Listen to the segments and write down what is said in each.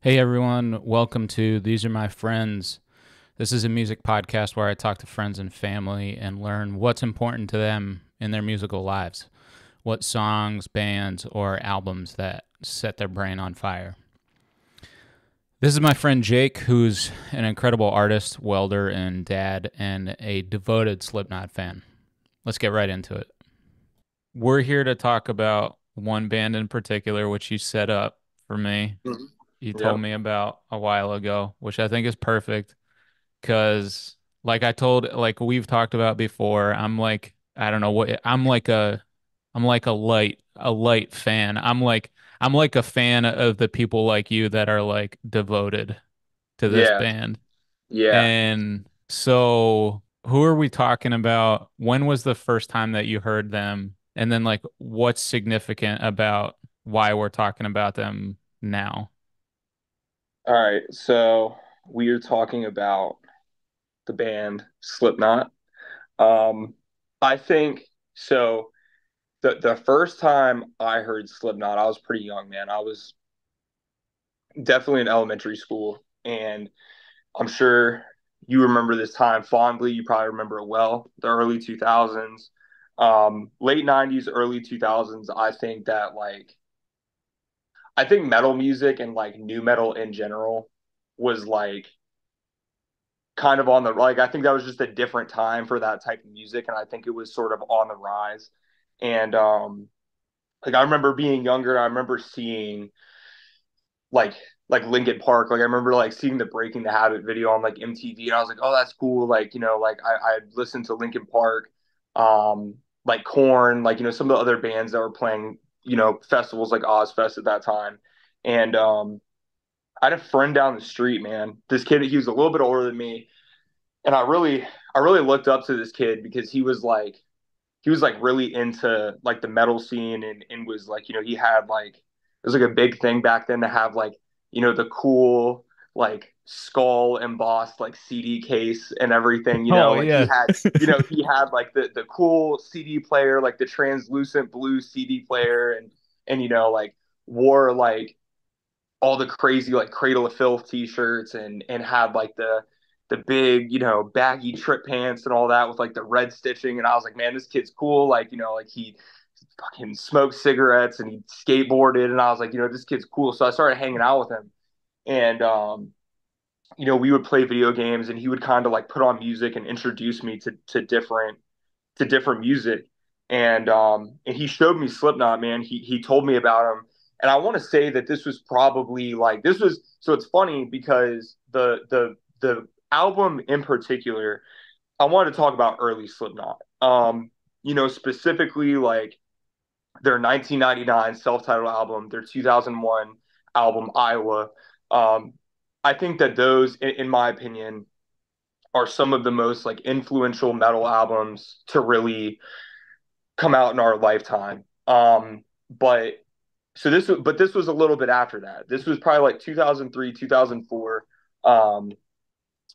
Hey everyone, welcome to These Are My Friends. This is a music podcast where I talk to friends and family and learn what's important to them in their musical lives. What songs, bands, or albums that set their brain on fire. This is my friend Jake, who's an incredible artist, welder, and dad, and a devoted Slipknot fan. Let's get right into it. We're here to talk about one band in particular, which you set up for me. Mhm. You told Yep. me about a while ago, which I think is perfect because like we've talked about before, I'm like I don't know what I'm like a light fan. I'm like a fan of the people like you that are like devoted to this Yeah. band. Yeah. And so who are we talking about? When was the first time that you heard them? And then like what's significant about why we're talking about them now? All right. So we are talking about the band Slipknot. Um, I think so. The first time I heard Slipknot, I was pretty young, man. I was definitely in elementary school, and I'm sure you remember this time fondly. You probably remember it well. The early 2000s, late 90s, early 2000s. I think metal music and like new metal in general was like kind of on the like I think that was just a different time for that type of music, and I think it was sort of on the rise. And like I remember being younger, I remember seeing like like Linkin Park. Like I remember like seeing the Breaking the Habit video on like MTV, and I was like, oh, that's cool. Like like I listened to Linkin Park, like Korn, like some of the other bands that were playing festivals like Ozfest at that time, and I had a friend down the street, man. This kid, he was a little bit older than me, and I really looked up to this kid because he was like really into like the metal scene, and was like he had like it was like a big thing back then to have like the cool like skull embossed like CD case and everything. Oh Like he yeah. had he had like the cool CD player, like the translucent blue CD player, and like wore like all the crazy like Cradle of Filth t-shirts, and had like the big baggy trip pants and all that with like the red stitching. And I was like, man, this kid's cool. Like like he fucking smoked cigarettes and he skateboarded, and I was like, this kid's cool. So I started hanging out with him, and we would play video games, and he would kind of like put on music and introduce me to different music. And he showed me Slipknot, man. He told me about him. And I want to say that this was probably like this was so it's funny because the album in particular, I wanted to talk about early Slipknot. Specifically like their 1999 self-titled album, their 2001 album Iowa. Um, I think that those, in my opinion, are some of the most like influential metal albums to really come out in our lifetime. But this was a little bit after that. This was probably like 2003, 2004. Um,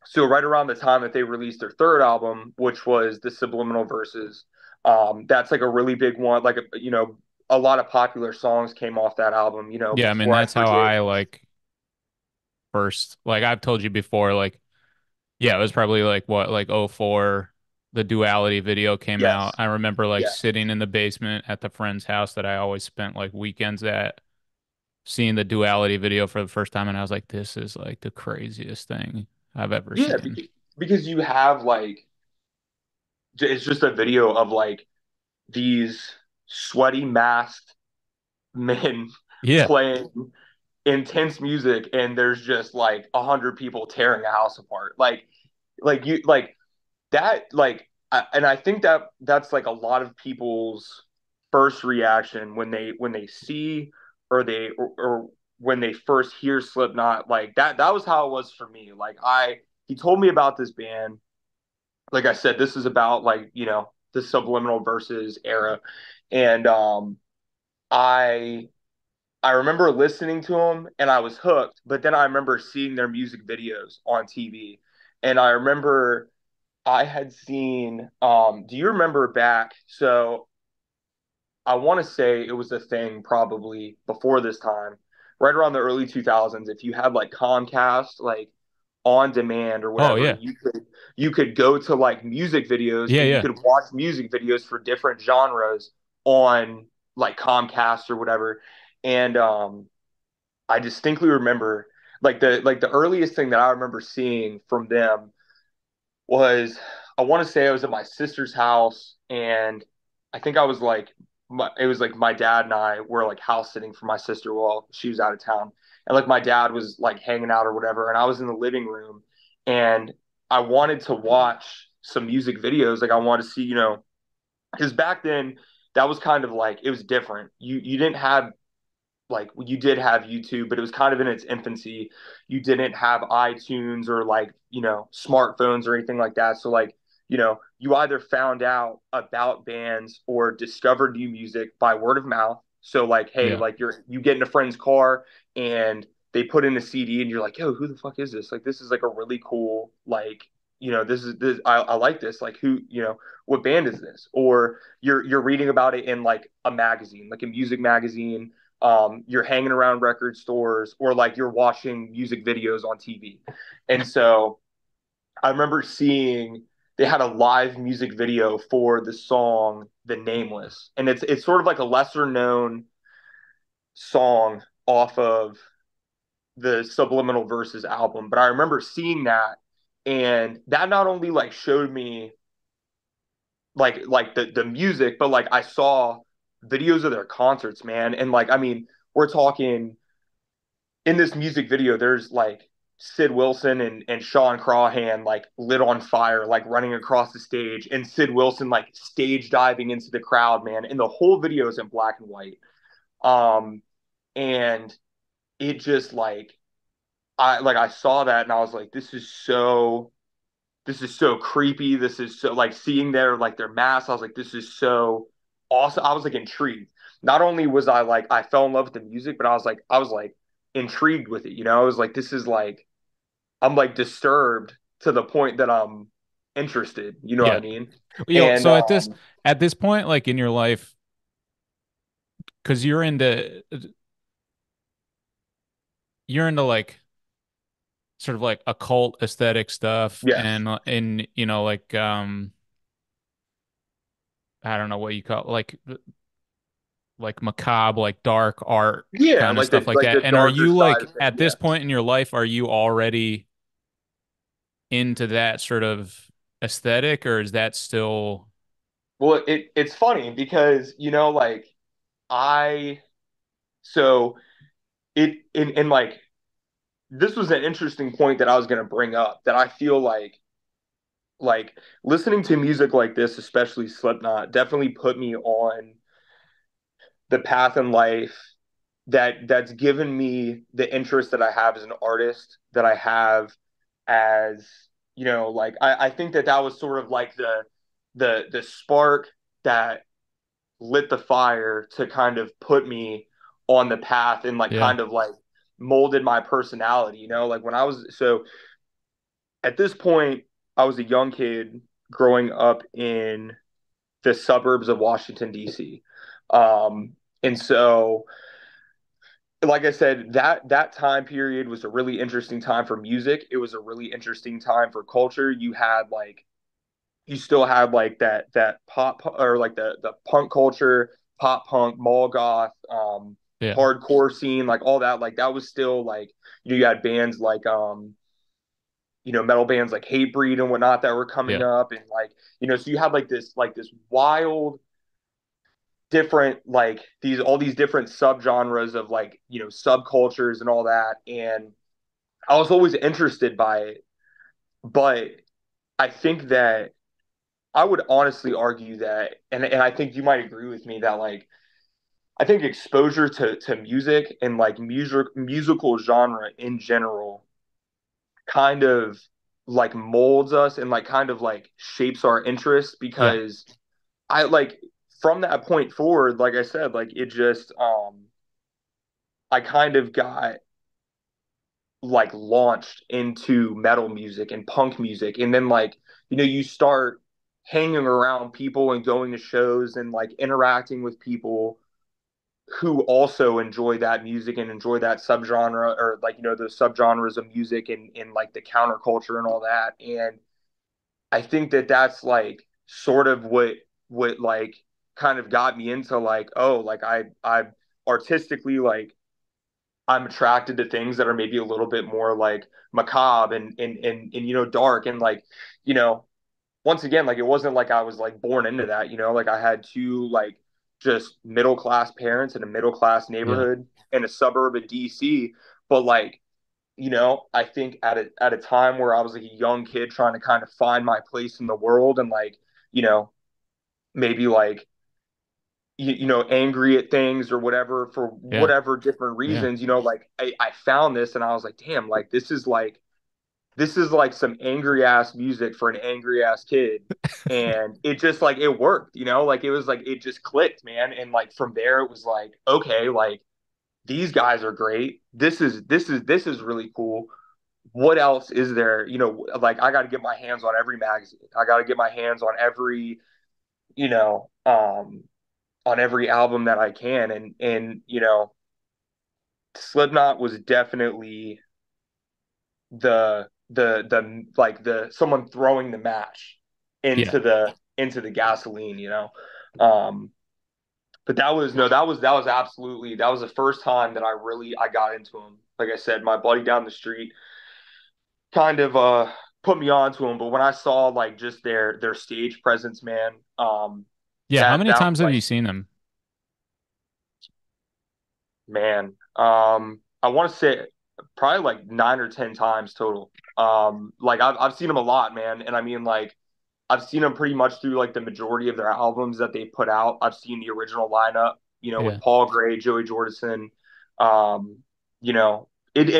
so right around the time that they released their third album, which was the Subliminal Verses. That's like a really big one. Like a lot of popular songs came off that album. Yeah, I mean Before I that's how Forgive. I like first like I've told you before like yeah, it was probably like what like '04 the Duality video came out. Yes, I remember like yes, sitting in the basement at the friend's house that I always spent like weekends at seeing the Duality video for the first time and I was like this is like the craziest thing I've ever yeah. seen. Because you have like it's just a video of like these sweaty masked men Yeah. playing intense music, and there's just like 100 people tearing a house apart, like you like that, and I think that that's like a lot of people's first reaction when they see, or when they first hear Slipknot. Like that was how it was for me. Like I he told me about this band. Like I said, this is about like the Subliminal Verses era. And I I remember listening to them and I was hooked, but then I remember seeing their music videos on TV. And I remember I had seen do you remember back, so I want to say it was a thing probably before this time, right around the early 2000s, if you had like Comcast, like on demand or Oh whatever, yeah. you could go to like music videos Yeah, and you yeah. could watch music videos for different genres on like Comcast or whatever. And I distinctly remember like the earliest thing that I remember seeing from them was, I want to say I was at my sister's house, and I think I was like it was like my dad and I were like house sitting for my sister while she was out of town. And like my dad was like hanging out or whatever, and I was in the living room, and I wanted to watch some music videos. Like I wanted to see, because back then that was kind of like, it was different. You didn't have, like, you did have YouTube, but it was kind of in its infancy. You didn't have iTunes or like, smartphones or anything like that. So like, you either found out about bands or discovered new music by word of mouth. So like, hey, Yeah. like you get in a friend's car and they put in a CD and you're like, yo, who the fuck is this? Like, this is like a really cool, like, this I like this. Like, who, what band is this? Or you're reading about it in like a magazine, like a music magazine. You're hanging around record stores, or like you're watching music videos on TV. And so I remember seeing they had a live music video for the song The Nameless. And it's sort of like a lesser known song off of the Subliminal Verses album. But I remember seeing that, and that not only like showed me like the music, but like I saw videos of their concerts, man. And like, I mean, we're talking, in this music video, there's like Sid Wilson and Sean Crawhan like lit on fire, like running across the stage, and Sid Wilson like stage diving into the crowd, man. And the whole video is in black and white. Um, and it just like, I saw that and I was like, this is so creepy. This is so, like, seeing their mask. I was like, this is so awesome. I was like intrigued. Not only was I like, I fell in love with the music, but I was like intrigued with it. I was like, this is like, I'm like disturbed to the point that I'm interested. You know what I Yeah. mean? And So at this point, like in your life, because you're into like sort of like occult aesthetic stuff yes, and like I don't know what you call it, like macabre, like dark art yeah, kind of like stuff the like like that. the And are darker you side like of things. at this Yes. point in your life, are you already into that sort of aesthetic, or is that still? Well, it's funny because like I so it in like, this was an interesting point that I was going to bring up, that I feel like listening to music like this, especially Slipknot, definitely put me on the path in life that's given me the interest that I have as an artist, that I have as, like I think that was sort of like the spark that lit the fire to kind of put me on the path, and like Yeah. kind of like molded my personality, like when I was, so at this point, I was a young kid growing up in the suburbs of Washington, D.C. And so, like I said, that time period was a really interesting time for music. It was a really interesting time for culture. You still had like that pop, or like the punk culture, pop punk, mall goth, Yeah. hardcore scene, like all that. Like that was still like, you had bands like metal bands like Hatebreed and whatnot that were coming Yeah. up, and like, so you had like this wild different, like these all these different subgenres of like, subcultures and all that. And I was always interested by it, but I think that I would honestly argue that, and I think you might agree with me, that like, I think exposure to music and like musical genre in general kind of like molds us and like kind of like shapes our interests, Yeah. because I like, from that point forward, like I said, like it just I kind of got like launched into metal music and punk music, and then like, you start hanging around people and going to shows and like interacting with people who also enjoy that music and enjoy that subgenre, or like, those subgenres of music and like the counterculture and all that. And I think that that's like sort of what like kind of got me into like, oh, like I artistically, like I'm attracted to things that are maybe a little bit more like macabre and dark, and like, you know once again, like it wasn't like I was like born into that, like I had two like just middle class parents in a middle class Yeah. neighborhood in a suburb of DC. But like, I think at a time where I was like a young kid trying to kind of find my place in the world, and like, you know, maybe like angry at things or whatever for Yeah. whatever different Yeah. reasons, like I found this and I was like, damn, like this is like some angry ass music for an angry ass kid. And it just like it worked, like it was like it just clicked, man. And like from there it was like, okay, like these guys are great. This is really cool. What else is there? Like I got to get my hands on every magazine. I got to get my hands you know, um, on every album that I can. And Slipknot was definitely the like the someone throwing the match Yeah. into the gasoline, um but that was no that was absolutely, that was the first time that I got into them. Like I said, my buddy down the street kind of put me on to them, but when I saw like just their stage presence, man, Yeah. How many that was times have like, you seen him? man, I want to say probably like 9 or 10 times total. Like I've seen them a lot, man, and I mean like I've seen them pretty much through like the majority of their albums that they put out. I've seen the original lineup, with Yeah. Paul Gray, Joey Jordison. Um, you know, it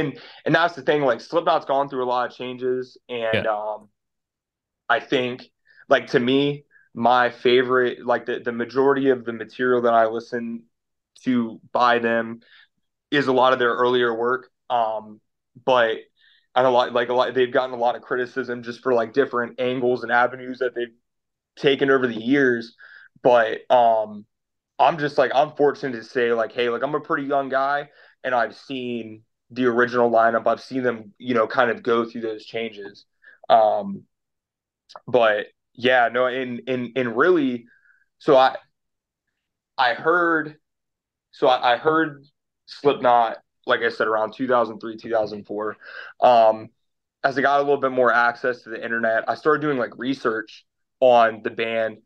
and that's the thing. Like Slipknot's gone through a lot of changes, and Yeah. I think, like, to me, my favorite, like the majority of the material that I listen to by them is a lot of their earlier work. But and a lot they've gotten a lot of criticism just for like different angles and avenues that they've taken over the years. But I'm just like, I'm fortunate to say like, hey, like I'm a pretty young guy and I've seen the original lineup. I've seen them, kind of go through those changes. Um, but yeah, no, and really, so I heard I heard Slipknot, like I said, around 2003, 2004. As I got a little bit more access to the internet, I started doing like research on the band.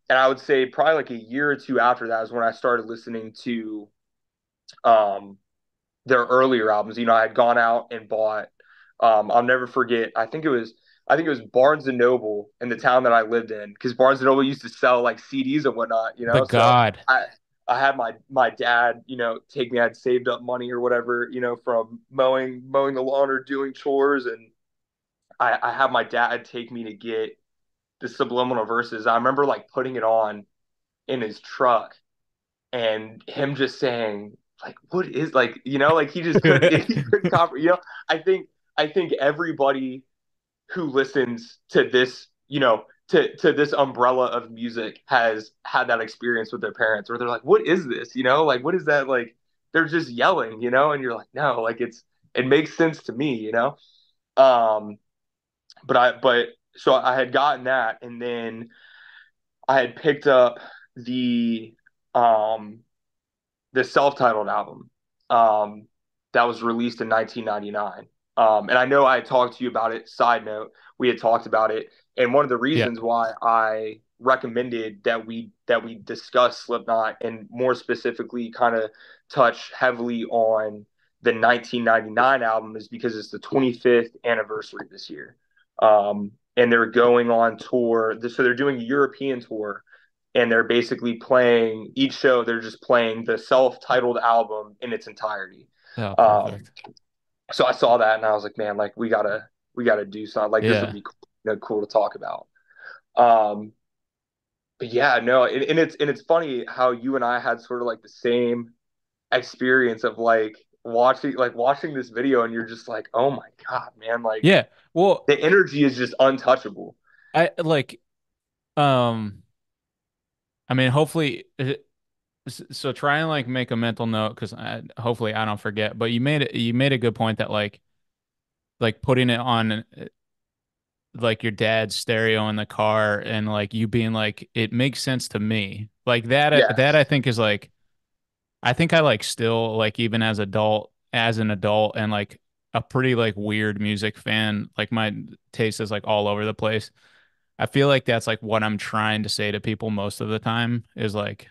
And I would say probably like a year or two after that is when I started listening to um, their earlier albums. I had gone out and bought. I'll never forget. I think it was Barnes and Noble in the town that I lived in, because Barnes and Noble used to sell like CDs and whatnot. The So God. I had my dad, take me. I'd saved up money or whatever, from mowing the lawn or doing chores, and I had my dad take me to get the Subliminal Verses. I remember like putting it on in his truck and him just saying like, what is, like, like he just couldn't he couldn't comprehend. I think everybody who listens to this, to this umbrella of music has had that experience with their parents where they're like, what is this, like what is that, like they're just yelling, and you're like, no, like it makes sense to me, um but so I had gotten that, and then I had picked up the um the self-titled album um, that was released in 1999. And I know I had talked to you about it. Side note, we had talked about it, and one of the Yeah. reasons why I recommended that we discuss Slipknot, and more specifically, kind of touch heavily on the 1999 album, is because it's the 25th anniversary this year. And they're going on tour. So they're doing a European tour, and they're basically playing each show. They're just playing the self-titled album in its entirety. Oh, Um, perfect. so I saw that and I was like, man, like we gotta do something. Like this would Yeah. be cool, cool to talk about. Um, but yeah, no, and it's funny how you and I had sort of like the same experience of like watching this video, and you're just like, oh my God, man, like Yeah. Well, the energy is just untouchable. I like, um, I mean, hopefully, So try and like make a mental note because hopefully I don't forget. But you made a good point that like putting it on like your dad's stereo in the car and like you being like it makes sense to me. Like that I Yes, think is like I think I like still like even as an adult and like a pretty like weird music fan. Like my taste is like all over the place. I feel like that's like what I'm trying to say to people most of the time is like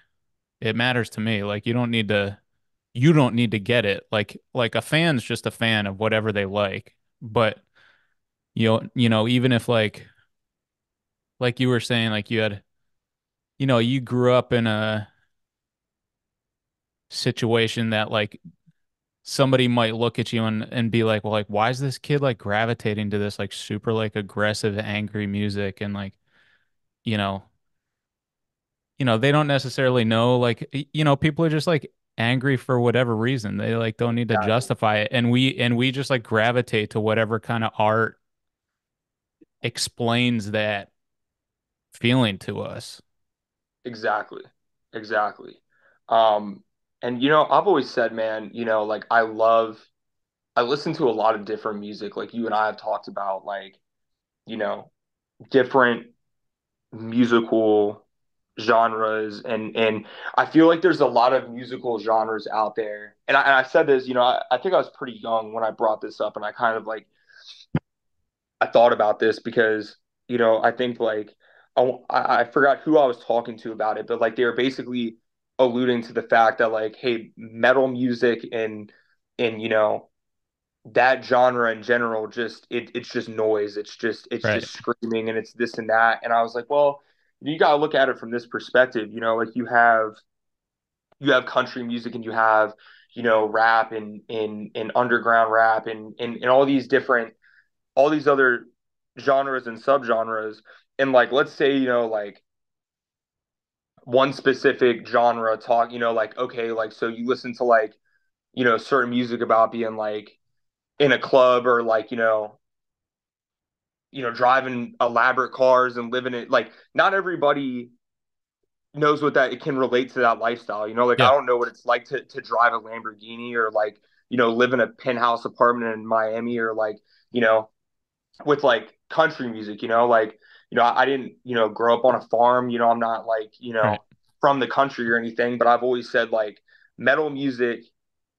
it matters to me. Like you don't need to get it. Like a fan's just a fan of whatever they like. But you know, even if like you were saying, like you had, you know, you grew up in a situation that like somebody might look at you and be like, well, like, why is this kid like gravitating to this like super like aggressive, angry music? And like, you know, they don't necessarily know, like, you know, people are just like angry for whatever reason. They like don't need to exactly, justify it. And we just like gravitate to whatever kind of art explains that feeling to us. exactly, exactly. Um, and I've always said, man, like I listen to a lot of different music, like you and I have talked about, like, you know, different musical genres, and I feel like there's a lot of musical genres out there. And I said this, I think I was pretty young when I brought this up, and I kind of like I thought about this because I think like I forgot who I was talking to about it, but like they were basically alluding to the fact that like, hey, metal music and that genre in general just it's just noise. It's just Right. screaming and it's this and that. And I was like, well, you gotta look at it from this perspective. Like you have country music and you have rap and underground rap and all these other genres and subgenres. And like let's say like one specific genre talk, like okay, like so you listen to like certain music about being like in a club or like driving elaborate cars and living it. Like not everybody knows what that it can relate to that lifestyle. Like I Yeah. don't know what it's like to drive a Lamborghini or like live in a penthouse apartment in Miami or like with like country music. Like I didn't grow up on a farm. I'm not like Right. from the country or anything, but I've always said like metal music,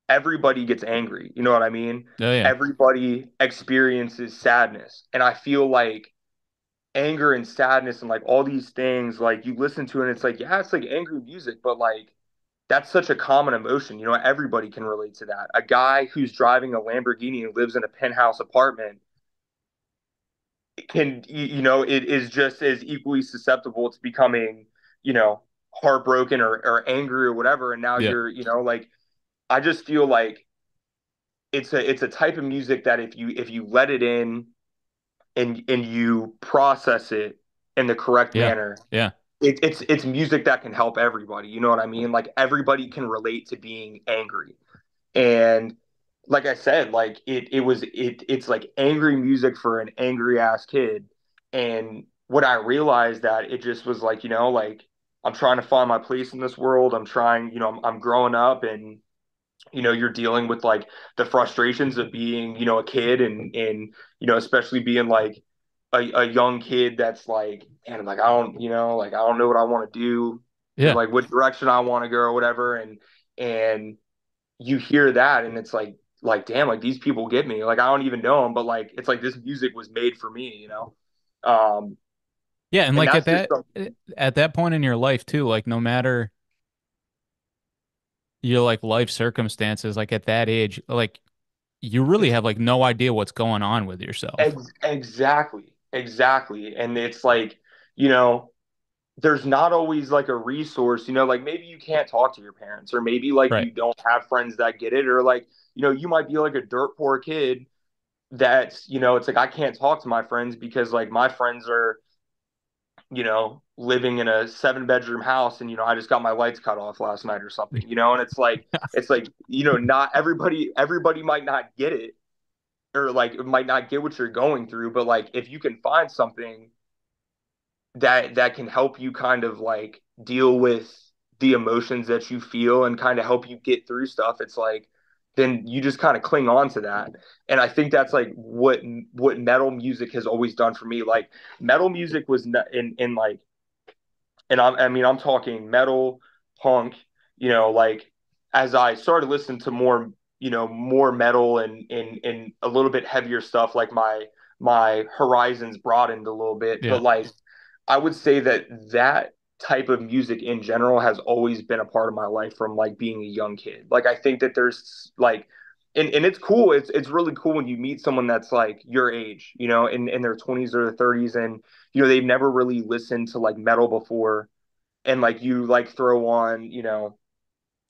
everybody gets angry. You know what I mean? Oh yeah. Everybody experiences sadness. And I feel like anger and sadness and like all these things, like you listen to it and it's like, yeah, it's like angry music, but like that's such a common emotion. Everybody can relate to that. A guy who's driving a Lamborghini and lives in a penthouse apartment can, it is just as equally susceptible to becoming, heartbroken or angry or whatever. And now Yeah. you're, like, I just feel like it's a type of music that if you let it in and you process it in the correct Yeah. manner, Yeah. it's music that can help everybody. You know what I mean? Like everybody can relate to being angry. And like I said, like it's like angry music for an angry ass kid. And what I realized that it just was like, like I'm trying to find my place in this world. I'm trying, I'm growing up and you're dealing with like the frustrations of being a kid and especially being like a young kid that's like, man, I'm like I don't like I don't know what I want to do and Yeah. like what direction I want to go or whatever. And you hear that and it's like damn, like these people get me, like I don't even know them, but like it's like this music was made for me. um Yeah. And and like that's just some, at that point in your life too, like no matter your like life circumstances, like at that age, like you really it's have like no idea what's going on with yourself. exactly. And it's like you know there's not always like a resource, like maybe you can't talk to your parents, or maybe like Right. you don't have friends that get it, or like, you might be like a dirt poor kid that's, it's like I can't talk to my friends because like my friends are, living in a 7 bedroom house and, I just got my lights cut off last night or something, and it's like, not everybody might not get it or like might not get what you're going through, but like if you can find something that can help you kind of like deal with the emotions that you feel and kind of help you get through stuff, it's like then you just kind of cling on to that. And I think that's like what metal music has always done for me. Like metal music was in like, and I mean I'm talking metal, punk, like as I started listening to more, more metal and a little bit heavier stuff, like my horizons broadened a little bit. Yeah. But like I would say that type of music in general has always been a part of my life from like being a young kid. Like I think that there's like and it's cool. It's really cool when you meet someone that's like your age, in their 20s or their 30s, and they've never really listened to like metal before, and like you like throw on,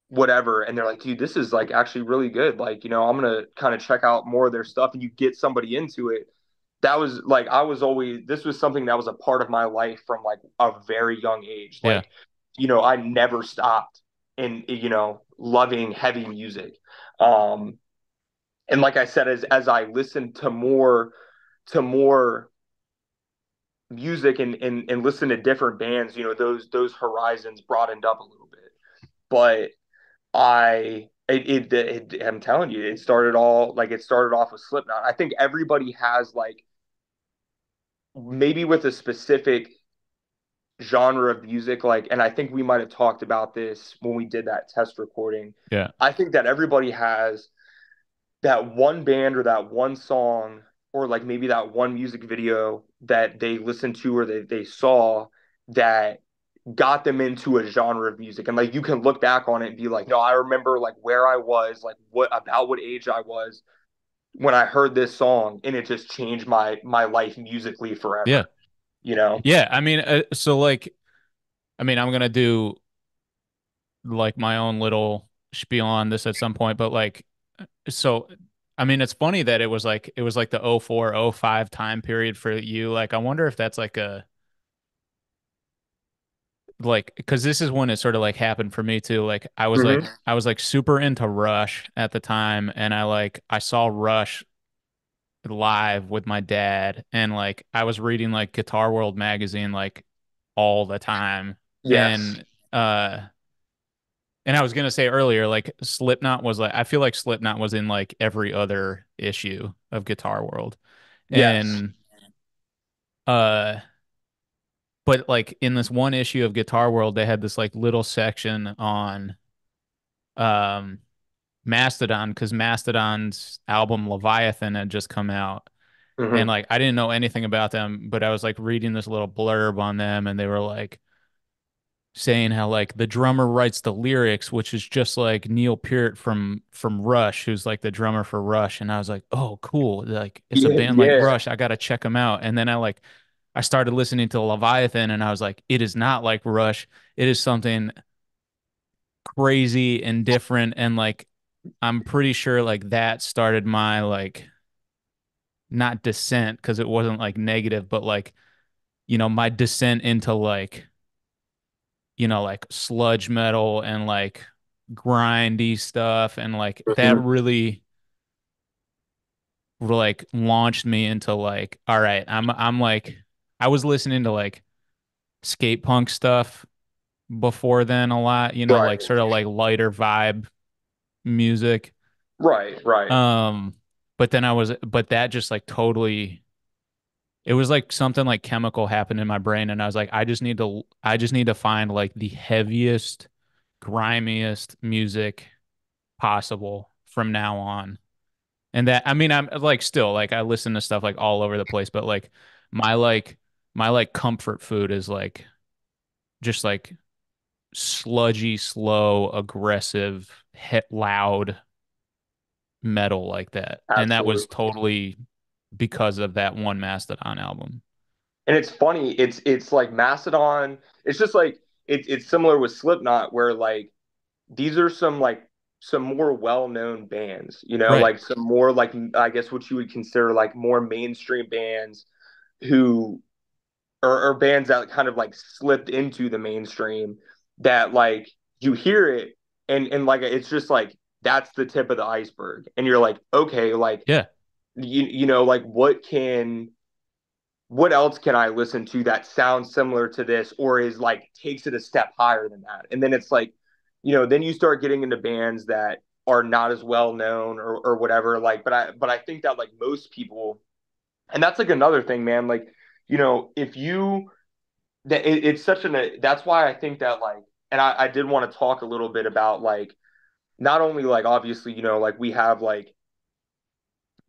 whatever, and they're like, dude, this is like actually really good. Like, I'm gonna kind of check out more of their stuff, and you get somebody into it. That was like this was something that was a part of my life from like a very young age. Yeah. Like, I never stopped in, loving heavy music. And like I said, as I listened to more music and listen to different bands, those horizons broadened up a little bit. But I'm telling you, it started off with Slipknot. I think everybody has like maybe with a specific genre of music, like, and I think we might have talked about this when we did that test recording. Yeah. I think that everybody has that one band or that one song or like maybe that one music video that they listened to or they saw that got them into a genre of music. And like you can look back on it and be like, no, I remember like where I was, like what age I was when I heard this song, and it just changed my life musically Yeah. forever, you know? Yeah. I mean, so like, I mean, I'm gonna do like my own little spiel on this at some point, but like, so, I mean, it's funny that it was like the 04, 05 time period for you. Like, I wonder if that's like like, because this is when it sort of like happened for me too. Like, Mm-hmm. I was like super into Rush at the time, and I saw Rush live with my dad, and like I was reading like Guitar World magazine like all the time, Yes. and uh and I was gonna say earlier, like Slipknot was like I feel like Slipknot was in like every other issue of Guitar World. Yes. And uh but like in this one issue of Guitar World, they had this like little section on um Mastodon because Mastodon's album Leviathan had just come out. And Mm-hmm. like I didn't know anything about them, but I was like reading this little blurb on them, and they were like saying how like the drummer writes the lyrics, which is just like Neil Peart from Rush, who's like the drummer for Rush. And I was like, oh, cool. Like it's a Yeah. band like Yeah. Rush. I gotta check them out. And then I started listening to Leviathan, and I was like, it is not like Rush. It is something crazy and different. And like I'm pretty sure like that started my like not descent because it wasn't like negative, but like, my descent into like like sludge metal and like grindy stuff, and like that Mm-hmm. really like launched me into like, all right, I'm like I was listening to like skate punk stuff before then a lot, Right. like sort of like lighter vibe music. Right. Right. um but that just like totally, it was like something like chemical happened in my brain, and I was like, I just need to find like the heaviest, grimiest music possible from now on. And that, I mean, I'm like still like I listen to stuff like all over the place, but like my like my like comfort food is like just like sludgy, slow, aggressive, hit loud metal like that. And that was Absolutely. totally because of that one Mastodon album. And it's funny, it's like Mastodon, it's just like it's similar with Slipknot where like these are some more well-known bands, Right. like some more like I guess what you would consider like more mainstream bands who or bands that kind of like slipped into the mainstream that like you hear it and like it's just like that's the tip of the iceberg and you're like okay like Yeah. like what can what else can I listen to that sounds similar to this or is like takes it a step higher than that? And then it's like, then you start getting into bands that are not as well known or whatever. Like, but I think that like most people, and that's like another thing, man. Like, if you that it's such an that's why I think that like, and I did want to talk a little bit about like not only like obviously, like we have like,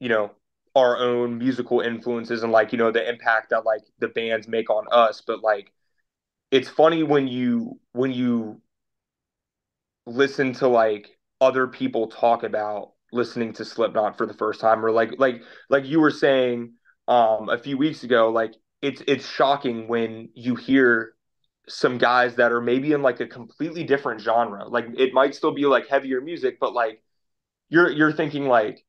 you know, our own musical influences and like, the impact that like the bands make on us, but like it's funny when you listen to like other people talk about listening to Slipknot for the first time or like you were saying a few weeks ago, like it's shocking when you hear some guys that are maybe in like a completely different genre. Like it might still be like heavier music, but like you're thinking like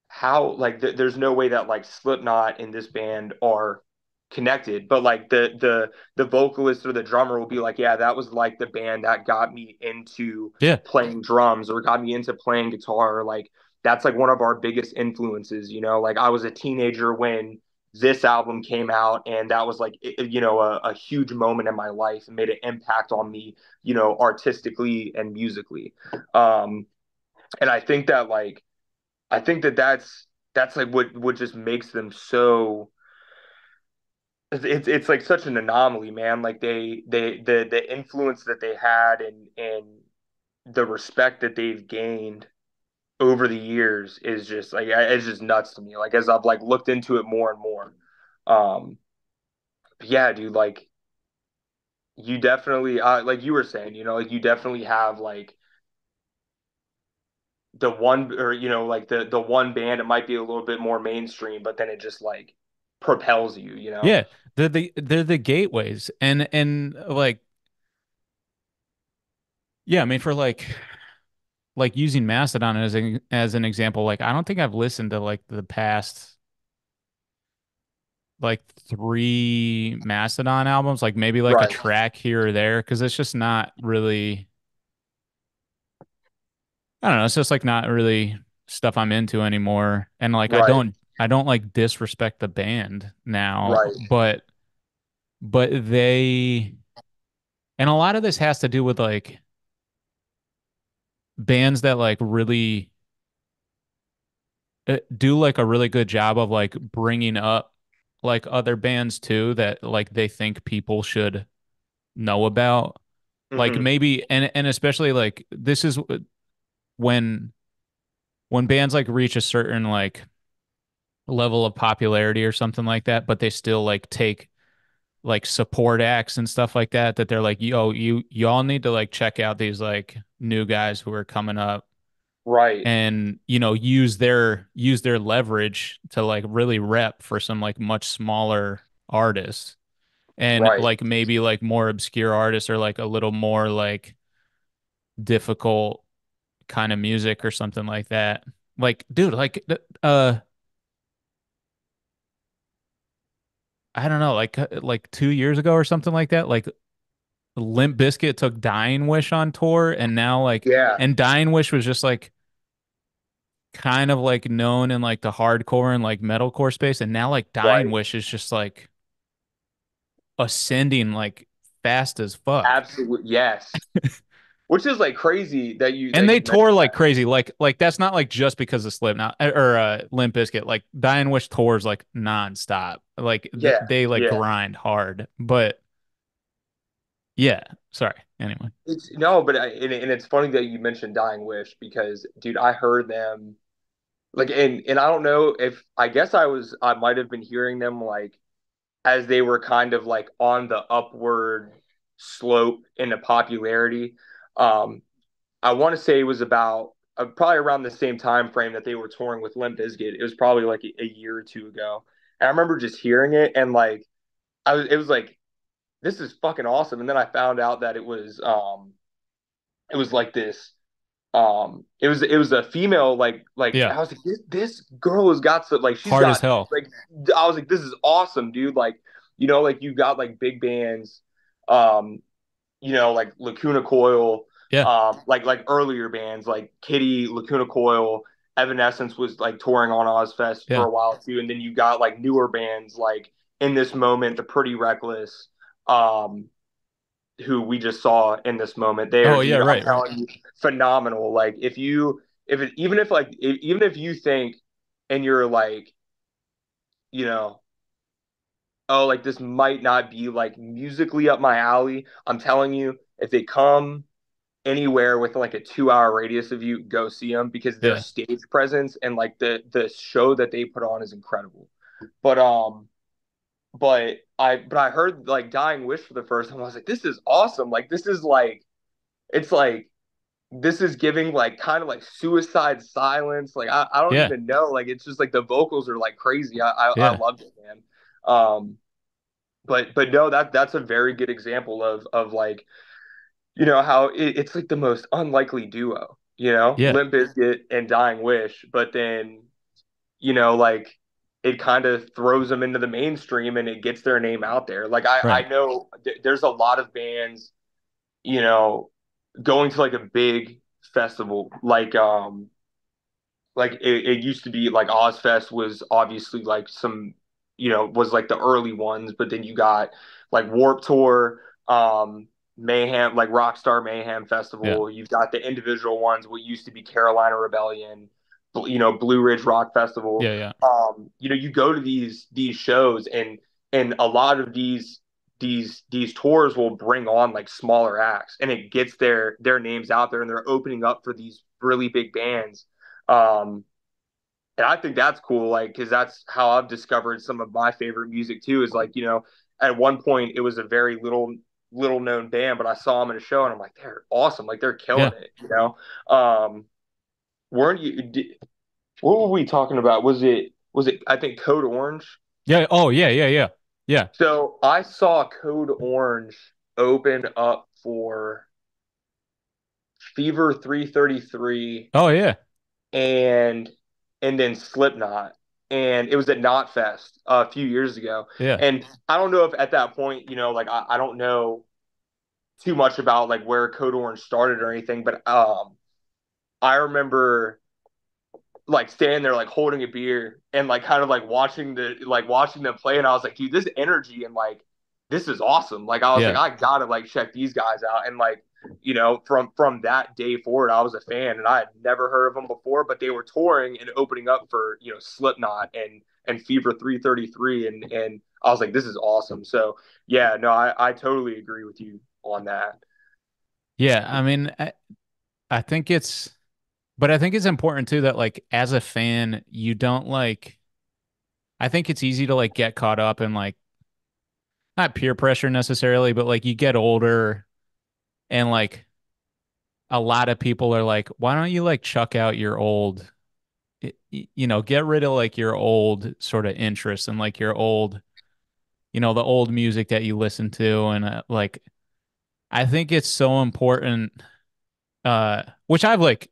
how like there's no way that like Slipknot and this band are connected, but like the vocalist or the drummer will be like, yeah, that was like the band that got me into Yeah. playing drums or got me into playing guitar. Like that's like one of our biggest influences, like I was a teenager when this album came out and that was like a huge moment in my life and made an impact on me, artistically and musically. And I think that that's like what just makes them so it's like such an anomaly, man. Like the influence that they had and the respect that they've gained over the years is just like it's just nuts to me. Like as I've like looked into it more and more. Um but yeah, dude, like you definitely like you were saying, like you definitely have like the one or like the one band. It might be a little bit more mainstream, but then it just like propels you. Yeah. They're the gateways. And like, yeah, I mean for like using Mastodon as an example, like I don't think I've listened to like the past like three Mastodon albums, like maybe like a Right, track here or there, because it's just not really, I don't know, it's just like not really stuff I'm into anymore. And like I right, don't I don't like disrespect the band now, right. but they, and a lot of this has to do with like bands that like really do like a really good job of like bringing up like other bands too that like they think people should know about. Like Hmm. maybe, and especially like this is when bands like reach a certain like level of popularity or something like that, but they still like take like support acts and stuff like that, that they're like, yo, y'all need to like check out these like new guys who are coming up, Right, and use their leverage to like really rep for some like much smaller artists, and right. like maybe like more obscure artists or like a little more like difficult kind of music or something like that. Like, dude, like I don't know, like 2 years ago or something like that, like Limp Bizkit took Dying Wish on tour, and now like, Yeah, and Dying Wish was just like kind of like known in like the hardcore and like metalcore space, and now like Dying right. Wish is just like ascending like fast as fuck. Absolutely. Yes. Which is like crazy that you And that they you tour mentioned like that. crazy. Like that's not like just because of Slipknot or Limp Bizkit. Like Dying Wish tours like nonstop. Like Yeah, they like yeah. grind hard. But yeah, sorry. Anyway. It's no, but and it's funny that you mentioned Dying Wish because, dude, I heard them like, and I don't know if I guess I might have been hearing them like as they were kind of like on the upward slope into popularity. Um, I want to say it was about probably around the same time frame that they were touring with Limp Bizkit. It was probably like a year or two ago. And I remember just hearing it and like it was like this is fucking awesome. And then I found out that it was like this it was a female like Yeah. I was like this girl has got some like she's Hard as got hell. like I was like this is awesome, dude. Like like you got like big bands um like Lacuna Coil, Yeah. like earlier bands like Kitty, Lacuna Coil, Evanescence was like touring on Ozfest for Yeah. a while too, and then you got like newer bands like in this moment, the Pretty Reckless, um, who we just saw in this moment. They are, Oh yeah, dude, I'm right, right. telling you, phenomenal. Like if it, even if like, even if you think and you're like, you know, oh, like this might not be like musically up my alley. I'm telling you, if they come anywhere with like a 2 hour radius of you, go see them because their Yeah, stage presence and like the show that they put on is incredible. But I heard like Dying Wish for the first time. I was like, this is awesome. Like this is like it's like this is giving like kind of like Suicide Silence. Like I don't yeah, even know. Like it's just like the vocals are like crazy. I yeah, loved it, man. Um, but no, that's a very good example of like how it's like the most unlikely duo. yeah, Limp Bizkit and Dying Wish, but then like it kind of throws them into the mainstream and it gets their name out there. Like I right. know there's a lot of bands, you know, going to like a big festival like it used to be like Ozfest was obviously like some, was like the early ones, but then you got like Warp Tour, Mayhem, like Rockstar Mayhem Yeah, Festival. You've got the individual ones, what used to be Carolina Rebellion, Blue Ridge Rock Festival. yeah, yeah, You go to these shows and a lot of these tours will bring on like smaller acts and it gets their names out there and they're opening up for these really big bands. Um, and I think that's cool, like, because that's how I've discovered some of my favorite music too. Is like, at one point it was a very little known band, but I saw them in a show and I'm like, they're awesome, like they're yeah, killing it. Weren't you? What were we talking about? Was it? I think Code Orange. yeah. Oh yeah, yeah, yeah, yeah. So I saw Code Orange open up for Fever 333 Oh yeah, and then Slipknot, and it was at Knotfest a few years ago. yeah, And I don't know if at that point, like I don't know too much about like where Code Orange started or anything, but I remember like standing there like holding a beer and like kind of like watching them play and I was like, dude, this energy and like this is awesome. Like I was like, yeah, I gotta like check these guys out. And like, from that day forward, I was a fan and I had never heard of them before, but they were touring and opening up for, Slipknot and Fever 333 and I was like, this is awesome. So yeah, no, I totally agree with you on that. yeah. I mean, I think it's, but I think it's important too that like as a fan, you don't like. I think it's easy to like get caught up in like not peer pressure necessarily, but like you get older and like a lot of people are like, why don't you like chuck out your old, get rid of like your old sort of interests and like your old, the old music that you listen to. And like, I think it's so important, which I've like,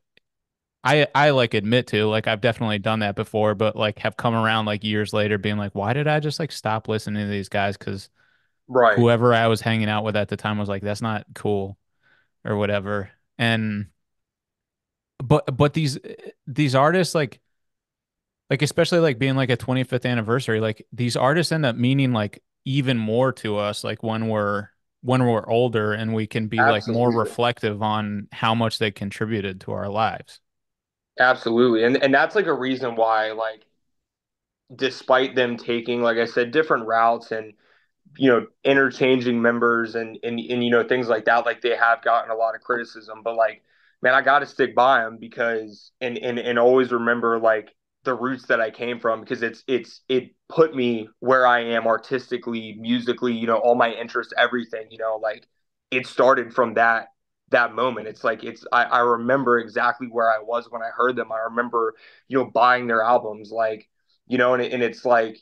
I like admit to, like, I've definitely done that before, but like have come around like years later being like, why did I just like stop listening to these guys? Because Right. whoever I was hanging out with at the time was like, that's not cool or whatever. And but these artists like especially like being like a 25th anniversary, like these artists end up meaning like even more to us like when we're older and we can be like more Absolutely. reflective on how much they contributed to our lives. Absolutely. And that's like a reason why like despite them taking, like I said, different routes and interchanging members and things like that, like they have gotten a lot of criticism, but like, man, I got to stick by them because and always remember like the roots that I came from because it put me where I am artistically, musically, all my interests, everything, like it started from that moment. It's like I remember exactly where I was when I heard them. I remember buying their albums, like and it's like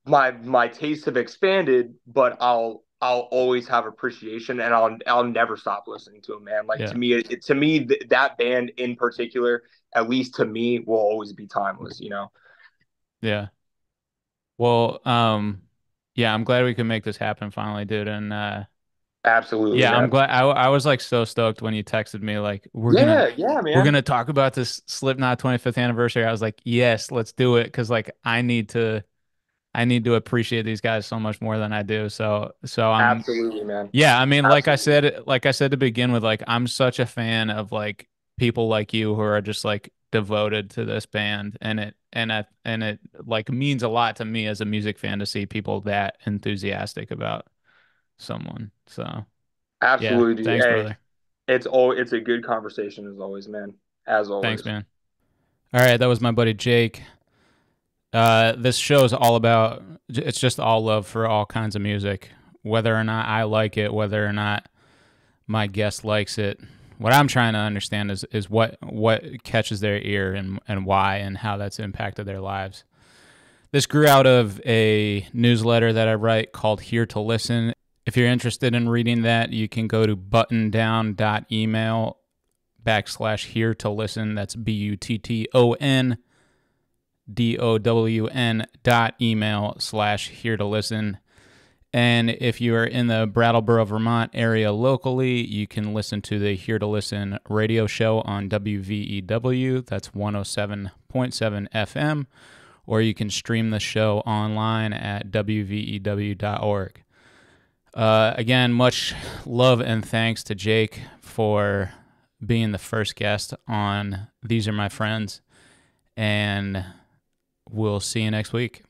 my tastes have expanded, but I'll always have appreciation and I'll never stop listening to them, man. Like to Yeah. me, that band in particular, at least to me, will always be timeless. Yeah. Well, yeah, I'm glad we could make this happen finally, dude. And Absolutely, yeah, I'm man. glad I was like so stoked when you texted me like Yeah, yeah, we're man. gonna talk about this Slipknot 25th anniversary. I was like, yes, let's do it because like I need to I need to appreciate these guys so much more than I do. So I'm Absolutely, man. yeah, I mean, Absolutely. like I said to begin with, like I'm such a fan of like people like you who are just like devoted to this band, and it like means a lot to me as a music fan to see people that enthusiastic about someone. So yeah, Absolutely, dude. thanks, Hey, brother. it's a good conversation as always, man. As Thanks, always. man. All right, that was my buddy Jake. This show is all about it's just all love for all kinds of music, whether or not I like it, whether or not my guest likes it. What I'm trying to understand is what catches their ear and why and how that's impacted their lives. This grew out of a newsletter that I write called Here to Listen. If you're interested in reading that, you can go to buttondown.email/here to listen. That's BUTTONDOWN.email/here to listen. And if you are in the Brattleboro, Vermont area locally, you can listen to the Here to Listen radio show on WVEW. That's 107.7 FM. Or you can stream the show online at WVEW.org. Again, much love and thanks to Jake for being the first guest on These Are My Friends. And we'll see you next week.